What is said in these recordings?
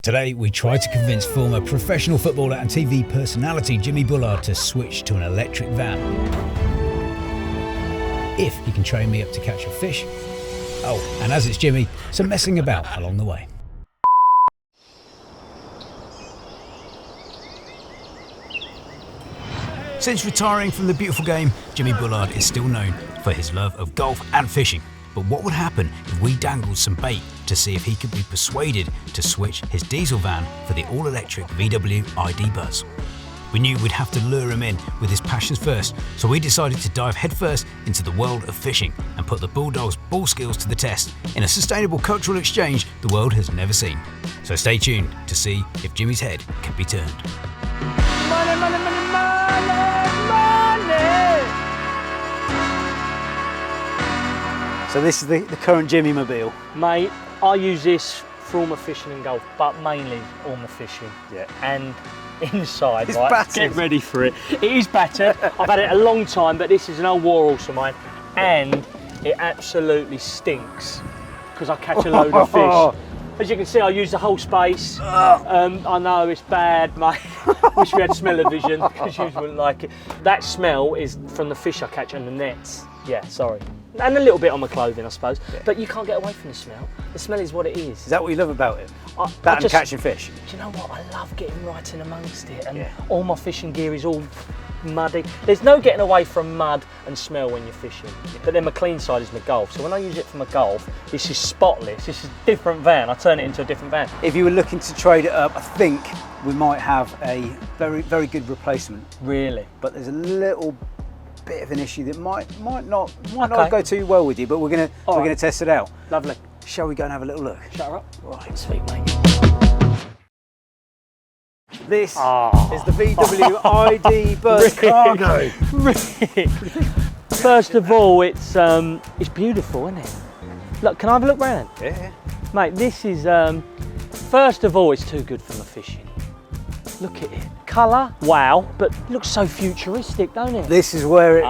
Today, we tried to convince former professional footballer and TV personality Jimmy Bullard to switch to an electric van. If he can train me up to catch a fish. Oh, and as it's Jimmy, some messing about along the way. Since retiring from the beautiful game, Jimmy Bullard is still known for his love of golf and fishing. But what would happen if we dangled some bait to see if he could be persuaded to switch his diesel van for the all-electric VW ID.Buzz? We knew we'd have to lure him in with his passions first, so we decided to dive headfirst into the world of fishing and put the Bulldog's ball skills to the test in a sustainable cultural exchange the world has never seen. So stay tuned to see if Jimmy's head can be turned. Money, money, money, money, money. So this is the current Jimmy Mobile. Mate, I use this for all my fishing and golf, but mainly all my fishing. Yeah. And inside, It's right? battered. Get ready for it. It is battered. I've had it a long time, but this is an old war horse of mine, and it absolutely stinks because I catch a load of fish. As you can see, I use the whole space. I know it's bad, mate. Wish we had smell-o-vision because you wouldn't like it. That smell is from the fish I catch on the nets. Yeah, sorry. And a little bit on my clothing, I suppose. Yeah. But you can't get away from the smell. The smell is what it is. Is that what you love about it? That and catching fish? Do you know what? I love getting right in amongst it. And yeah. all my fishing gear is all muddy. There's no getting away from mud and smell when you're fishing. But then my clean side is my golf. So when I use it for my golf, this is spotless. This is a different van. I turn it into a different van. If you were looking to trade it up, I think we might have a very, very good replacement. Really? But there's a little bit of an issue that might not go too well with you, but we're gonna test it out. Lovely. Shall we go and have a little look? Shut her up. Right, sweet mate. This is the VW ID.Buzz cargo. First of all, it's beautiful, isn't it? Look, can I have a look round? Yeah. Mate, this is first of all, it's too good for my fishing. Look at it. Colour, wow, but it looks so futuristic, don't it? This is where it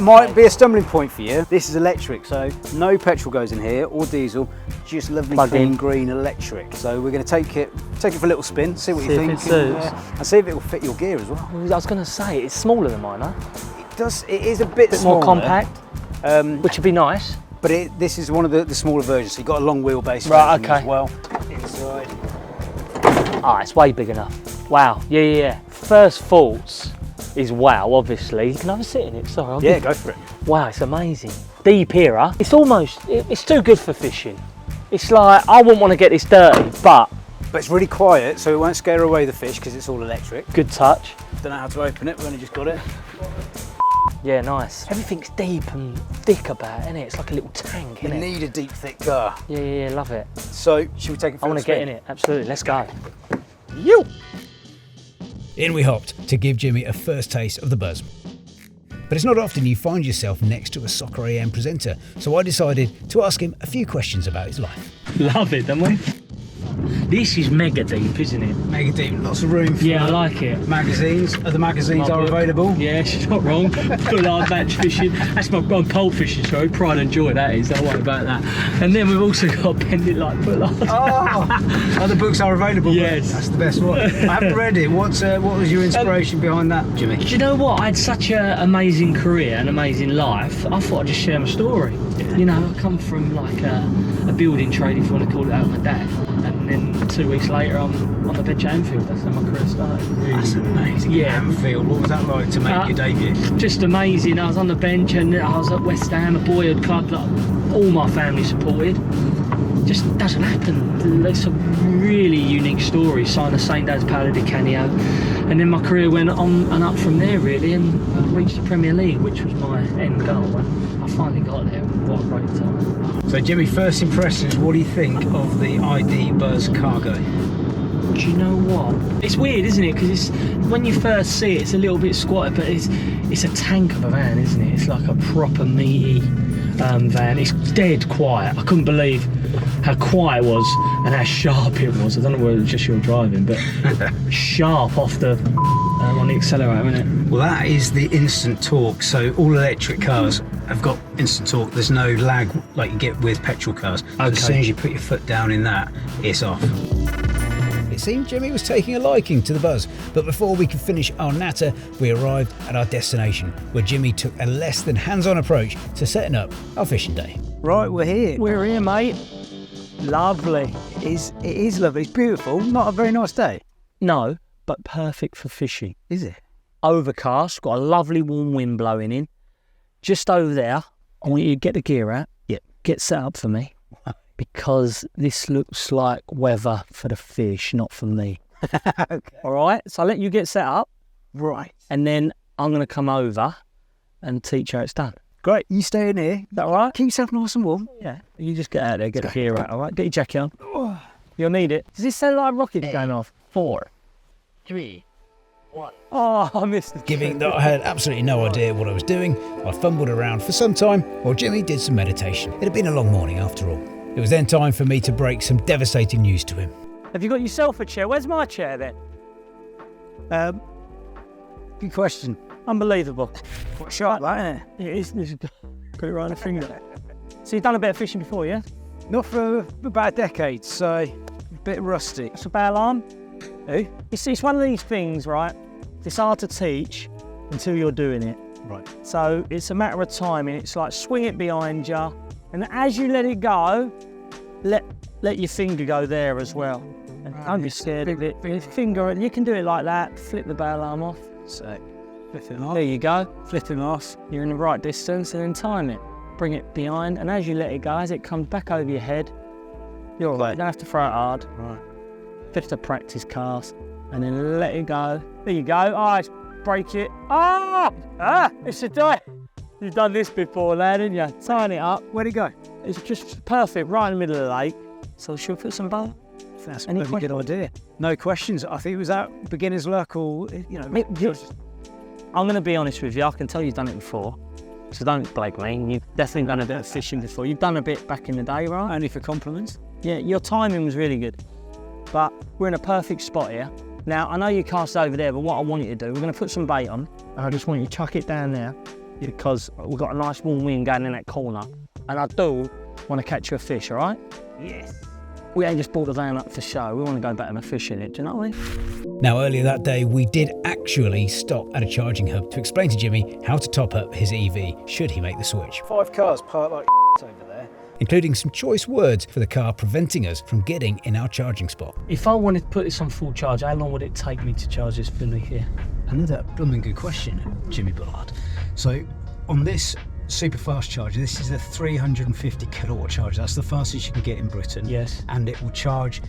might be a stumbling point for you. This is electric, so no petrol goes in here or diesel, just lovely clean green electric. So we're going to take it for a little spin, see what you think, and see if it will fit your gear as well. I was going to say it's smaller than mine, huh? It is a bit smaller, more compact, which would be nice. But this is one of the smaller versions. So you've got a long wheelbase version as well. Inside. Ah, it's way big enough. Wow, yeah. First thoughts is wow, obviously. Can I have a sit in it? Sorry. Go for it. Wow, it's amazing. Deep here, huh? It's almost, it's too good for fishing. It's like, I wouldn't want to get this dirty, but it's really quiet, so it won't scare away the fish because it's all electric. Good touch. Don't know how to open it, we've only just got it. Yeah, nice. Everything's deep and thick about it, isn't it? It's like a little tank, You isn't it? need a deep, thick car. Yeah, love it. So, should we take it for I want to get in it, absolutely. Let's go. You. In we hopped to give Jimmy a first taste of the buzz. But it's not often you find yourself next to a Soccer AM presenter, so I decided to ask him a few questions about his life. Love it, don't we? This is mega deep, isn't it? Mega deep, lots of room for I like it. magazines. Other magazines are available. Yeah, she's not wrong. Bullard match fishing. That's my pole fishing, sorry. Pride and joy, that is. Don't worry about that. And then we've also got Bend It Like Bullard. Other books are available. Yes. That's the best one. I haven't read it. What was your inspiration behind that, Jimmy? Do you know what? I had such an amazing career, an amazing life. I thought I'd just share my story. Yeah. You know, I come from like a building trade, if you want to call it that, with my dad. And then 2 weeks later, I'm on the bench at Anfield. That's how my career started. Really. That's amazing. Yeah. Anfield, what was that like to make your debut? Just amazing. I was on the bench and I was at West Ham, a boyhood club that all my family supported. Just doesn't happen. It's a really unique story. Signed the same day as Paolo Di Canio. And then my career went on and up from there, really, and I reached the Premier League, which was my end goal. And I finally got there. What a great time. So, Jimmy, first impressions, what do you think of the ID.Buzz cargo? Do you know what? It's weird, isn't it? Because when you first see it, it's a little bit squatty, but it's a tank of a van, isn't it? It's like a proper meaty van. It's dead quiet. I couldn't believe how quiet it was and how sharp it was. I don't know whether it was just your driving, but sharp off the on the accelerator, isn't it? Well, that is the instant torque. So all electric cars have got instant torque. There's no lag like you get with petrol cars. Okay. As soon as you put your foot down in that, it's off. it seemed Jimmy was taking a liking to the Buzz. But before we could finish our natter, we arrived at our destination, where Jimmy took a less than hands-on approach to setting up our fishing day. Right, we're here. We're here, mate. Lovely. It is lovely. It's beautiful. Not a very nice day. No, but perfect for fishing. Is it? Overcast, got a lovely warm wind blowing in. Just over there, I want you to get the gear out. Yep. Get set up for me. Because this looks like weather for the fish, not for me. Okay. All right, so I'll let you get set up. Right. And then I'm going to come over and teach how it's done. Great. You stay in here. Is that all right? Keep yourself nice and warm. Yeah. You just get out there, get the gear out, all right? Get your jacket on. You'll need it. Does this sound like rockets going off? 4, 3, 1. Oh, I missed it. Given that I had absolutely no idea what I was doing, I fumbled around for some time while Jimmy did some meditation. It had been a long morning after all. It was then time for me to break some devastating news to him. Have you got yourself a chair? Where's my chair then? Good question. Unbelievable. What sharp that, isn't it? It is. Put it right on the finger. So you've done a bit of fishing before, yeah? Not for about a decade, so a bit rusty. That's a bad alarm. Who? It's one of these things, right? It's hard to teach until you're doing it. Right. So it's a matter of timing. It's like swing it behind you, and as you let it go, let your finger go there as well. And don't be scared of it. Your finger, you can do it like that. Flip the bail arm off. So, flip him off. There you go. Flip him off. You're in the right distance, and then time it. Bring it behind, and as you let it go, as it comes back over your head, you're all right. You don't have to throw it hard. Right. Just a practice cast, and then let it go. There you go. Oh, break it. It's a die. You've done this before, lad, haven't you? Tying it up. Where'd it go? It's just perfect, right in the middle of the lake. So she'll put some bow. That's a really good idea. No questions. I think it was that beginner's luck, or you know. I'm going to be honest with you. I can tell you've done it before. So don't blame me. You've definitely done a bit of fishing before. You've done a bit back in the day, right? Only for compliments. Yeah, your timing was really good. But we're in a perfect spot here. Now, I know you cast over there, but what I want you to do, we're going to put some bait on. And I just want you to chuck it down there because we've got a nice warm wind going in that corner. And I do want to catch you a fish, all right? Yes. We ain't just brought the van up for show. We want to go back and fish in it, do you know what I mean? Now, earlier that day, we did actually stop at a charging hub to explain to Jimmy how to top up his EV should he make the switch. 5 cars parked like over there. Including some choice words for the car preventing us from getting in our charging spot. If I wanted to put this on full charge, how long would it take me to charge this fully here? Another blooming good question, Jimmy Bullard. So, on this super fast charger, this is a 350 kilowatt charger. That's the fastest you can get in Britain. Yes. And it will charge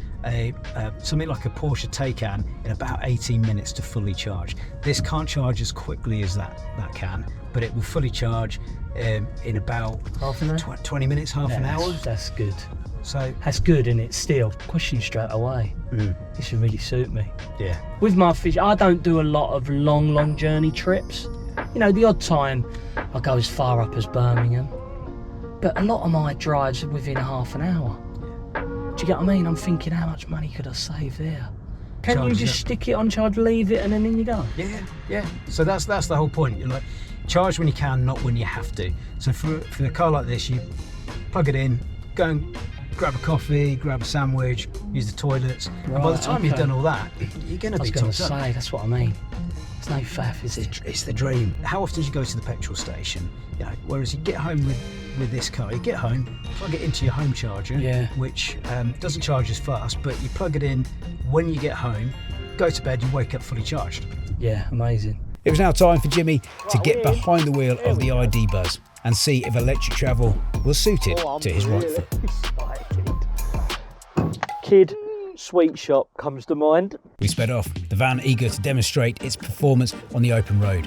something like a Porsche Taycan in about 18 minutes to fully charge. This can't charge as quickly as that can, but it will fully charge in about half an hour? 20 minutes, half an hour. That's good. So that's good, isn't it? Still, question straight away. This should really suit me. Yeah. With my fish, I don't do a lot of long journey trips. You know, the odd time I go as far up as Birmingham, but a lot of my drives are within half an hour. Do you get what I mean? I'm thinking, how much money could I save there? Can you just stick it on charge, leave it, and then in you go? Yeah. So that's the whole point. You're like, charge when you can, not when you have to. So for a car like this, you plug it in, go and grab a coffee, grab a sandwich, use the toilets, and by the time you've done all that, you're going to be topped up. That's what I mean. It's no faff, is it? It's the dream. How often do you go to the petrol station? You know, whereas you get home with this car, you get home, plug it into your home charger, which doesn't charge as fast, but you plug it in when you get home, go to bed, you wake up fully charged. Yeah, amazing. It was now time for Jimmy to get behind the wheel of the ID.Buzz and see if electric travel was suited to his right foot. Kid sweet shop comes to mind. We sped off, the van eager to demonstrate its performance on the open road,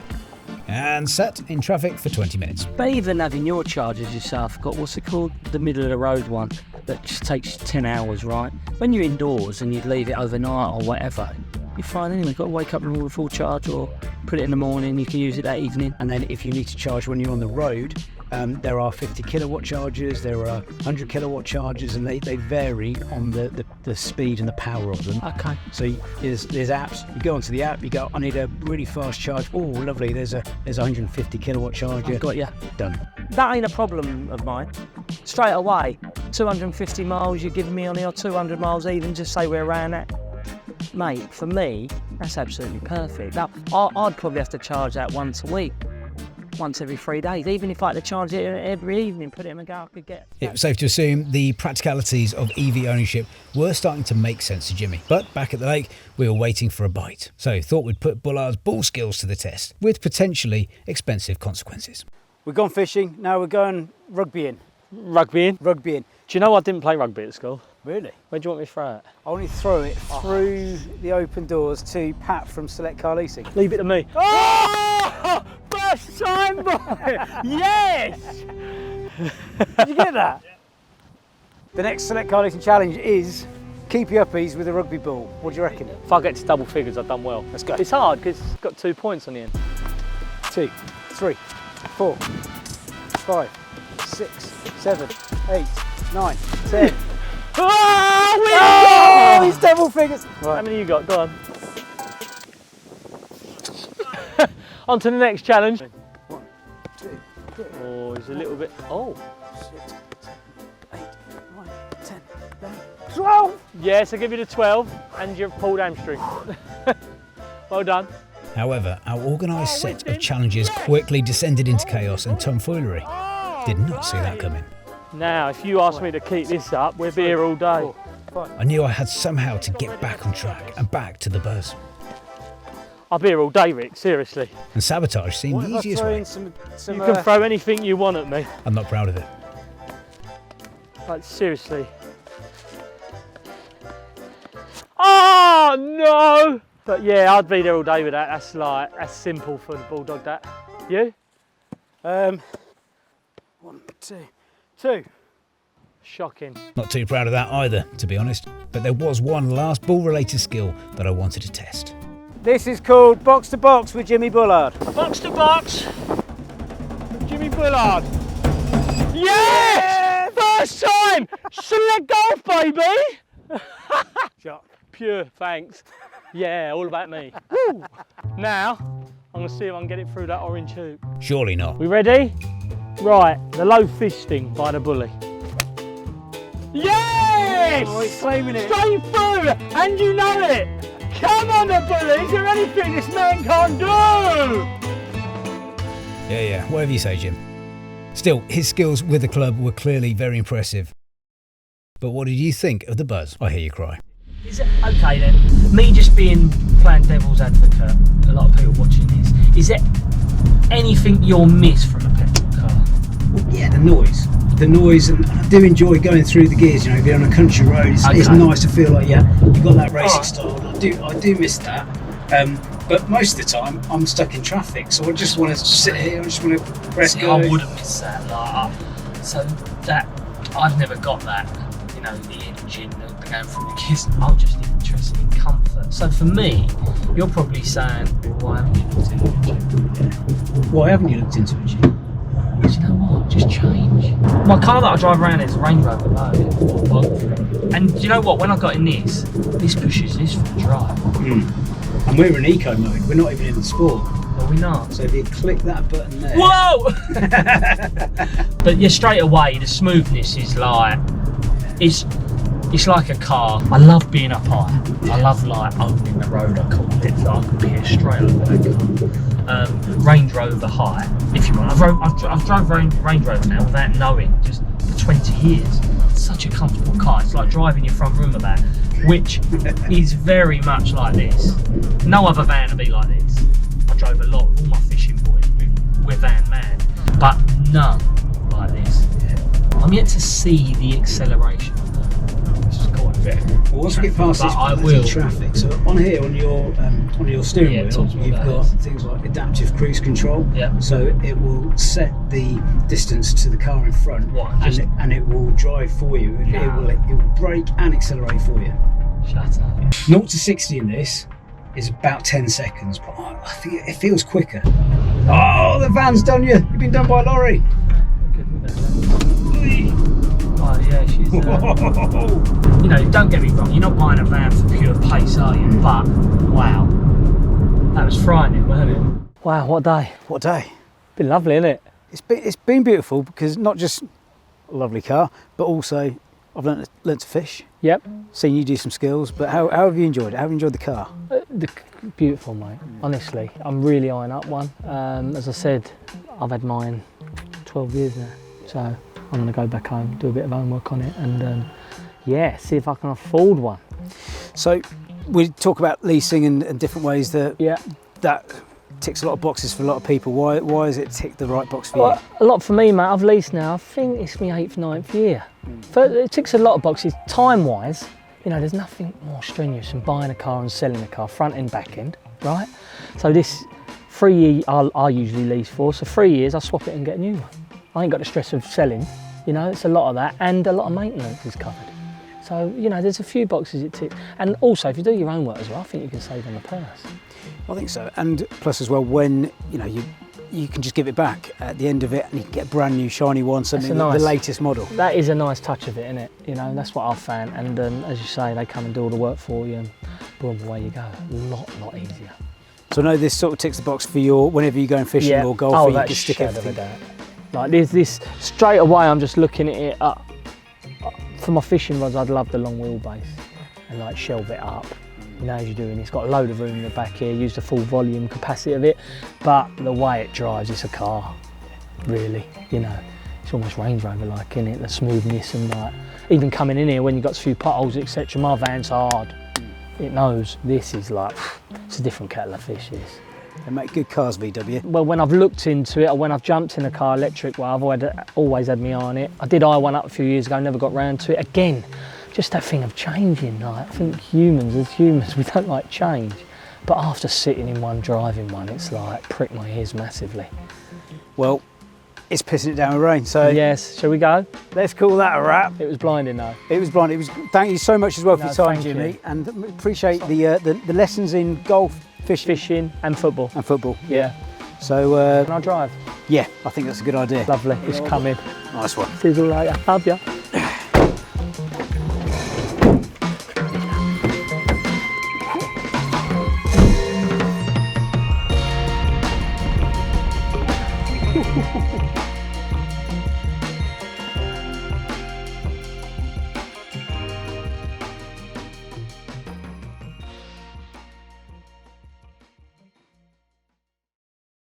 and sat in traffic for 20 minutes. But even having your chargers yourself, got what's it called? The middle of the road one that just takes 10 hours, right? When you're indoors and you'd leave it overnight or whatever, you're fine anyway. You've got to wake up and all full charge or put it in the morning, you can use it that evening. And then if you need to charge when you're on the road, there are 50 kilowatt chargers, there are 100 kilowatt chargers, and they vary on the speed and the power of them. Okay. So there's apps, you go onto the app, you go, I need a really fast charge. Oh, lovely, there's a 150 kilowatt charger. I've got you. Done. That ain't a problem of mine. Straight away, 250 miles you're giving me on here, 200 miles even, just say we're around that. mate, for me, that's absolutely perfect. Now, I'd probably have to charge that once a week, once every 3 days. Even if I had to charge it every evening, put it in my car, I could get... It was safe to assume the practicalities of EV ownership were starting to make sense to Jimmy. But back at the lake, we were waiting for a bite. So thought we'd put Bullard's ball skills to the test, with potentially expensive consequences. We've gone fishing, now we're going rugbying. Rugbying? Rugbying. Do you know I didn't play rugby at school? Really? Where do you want me to throw it? I want to throw it through the open doors to Pat from Select Car Leasing. Leave it to me. Oh! First time, boy! Yes! Did you get that? The next Select Car Leasing challenge is keepy uppies with a rugby ball. What do you reckon? If I get to double figures, I've done well. Let's go. It's hard because it's got 2 points on the end. 2, 3, 4, 5, 6, 7, 8, 9, 10. Oh, he's double figures. Right. How many you got? Go on. On to the next challenge. 1, 2, 3. Oh, he's a little bit. Oh. 6, 7, 8, 9, 10, 11, 12. Yes, I'll give you the 12 and your pulled hamstring. Well done. However, our organised set of challenges quickly descended into chaos and tomfoolery. Did not see that coming. Now, if you ask me to keep this up, we'll be here all day. I knew I had somehow to get back on track and back to the buzz. I'll be here all day, Rick, seriously. And sabotage seemed the easiest way. Some, you can throw anything you want at me. I'm not proud of it. Like, seriously. Oh, no! But yeah, I'd be there all day with that. That's simple for the Bulldog, that. You? 1, 2, 2. Shocking. Not too proud of that either, to be honest. But there was one last ball-related skill that I wanted to test. This is called box to box with Jimmy Bullard. Box to box. Jimmy Bullard. Yes! First time! Select golf, baby! Shot. Pure, thanks. Yeah, all about me. Woo! Now, I'm going to see if I can get it through that orange hoop. Surely not. We ready? Right, the low fisting by the bully. Yes! Oh, he's claiming it. Straight through, and you know it. Come on, the bully. Is there anything this man can't do? Yeah, whatever you say, Jim. Still, his skills with the club were clearly very impressive. But what did you think of the buzz? I hear you cry. Is it okay then? Me just being playing devil's advocate, a lot of people watching this. Is there anything you'll miss from a petrol car? Well, yeah, the noise. The noise, and I do enjoy going through the gears. You know, if you're on a country road, it's nice to feel like you've got that racing style. I do miss that. But most of the time, I'm stuck in traffic, so I just want to sit here. I just want to press go. I wouldn't miss that. So that I've never got that. You know, the engine, going through the gears. I'm just interested in comfort. So for me, you're probably saying, why haven't you looked into it, Jim? Why haven't you looked into it, Jim? Because you know what? Just change. My car that I drive around is a Range Rover Load. And you know what? When I got in this pushes this for the drive. And we're in eco mode. We're not even in the sport. Are we not? So if you click that button there. Whoa! But yeah, straight away the smoothness is like it's like a car. I love being up high. I love like owning the road, I call it. So I can be here straight over that car. Range Rover high, if you want. I've drove Range Rover now without knowing, just for 20 years. It's such a comfortable car. It's like driving your front room about, which is very much like this. No other van will be like this. I drove a lot with all my fishing boys. We're van mad, but none like this. I'm yet to see the acceleration. This is quite big. Well, once we get past this bloody traffic, so on here on your steering wheel, you've got things like adaptive cruise control. Yeah. So it will set the distance to the car in front, and it will drive for you. It will brake and accelerate for you. Shut up. 0 to 60 in this is about 10 seconds, but I think it feels quicker. Oh, the van's done you. You've been done by a lorry. Oh yeah, she's. You know, don't get me wrong. You're not buying a van for pure pace, are you? But wow, that was frightening, wasn't it? Wow, what a day! What a day! Been lovely, isn't it? It's been beautiful because not just a lovely car, but also I've learnt to fish. Yep. Seen you do some skills, but how have you enjoyed it? How have you enjoyed the car? Beautiful, mate. Honestly, I'm really eyeing up one. As I said, I've had mine 12 years now, so I'm going to go back home, do a bit of homework on it, and yeah, see if I can afford one. So we talk about leasing and different ways that that ticks a lot of boxes for a lot of people. Why has it ticked the right box for you? A lot for me, mate. I've leased now, I think it's my 8th, 9th year. It ticks a lot of boxes time-wise. You know, there's nothing more strenuous than buying a car and selling a car, front end, back end, right? So this 3 year I usually lease for, so 3 years I swap it and get a new one. I ain't got the stress of selling, you know, it's a lot of that, and a lot of maintenance is covered. So, you know, there's a few boxes it ticks. And also, if you do your own work as well, I think you can save on the purse. I think so, and plus as well, when you know you can just give it back at the end of it, and you can get a brand new shiny one, something the latest model. That is a nice touch of it, isn't it? You know, that's what I've found. And as you say, they come and do all the work for you, and boom, away you go. A lot easier. So I know this sort of ticks the box for your whenever you're going fishing or golfing, you can stick everything. Like this straight away, I'm just looking at it up. For my fishing rods, I'd love the long wheelbase and like shelve it up. You know, as you're doing, it's got a load of room in the back here, use the full volume capacity of it, but the way it drives, it's a car, really, you know. It's almost Range Rover-like, isn't it? The smoothness and like, even coming in here when you've got a few potholes, etc., my van's hard. It knows. This is like, it's a different kettle of fish, this. They make good cars, VW. Well, when I've looked into it, or when I've jumped in a car electric, well, I've always had my eye on it. I did eye one up a few years ago, never got round to it. Again, just that thing of changing. Like, I think as humans, we don't like change. But after sitting in one, driving one, it's like pricked my ears massively. Well, it's pissing it down with rain, so yes, shall we go? Let's call that a wrap. It was blinding though. It was blinding. Thank you so much as well for your time, Jimmy, and appreciate the lessons in golf, fishing and football. Yeah. So can I drive? Yeah, I think that's a good idea. Lovely. It's coming. Nice one. See you later. Love ya.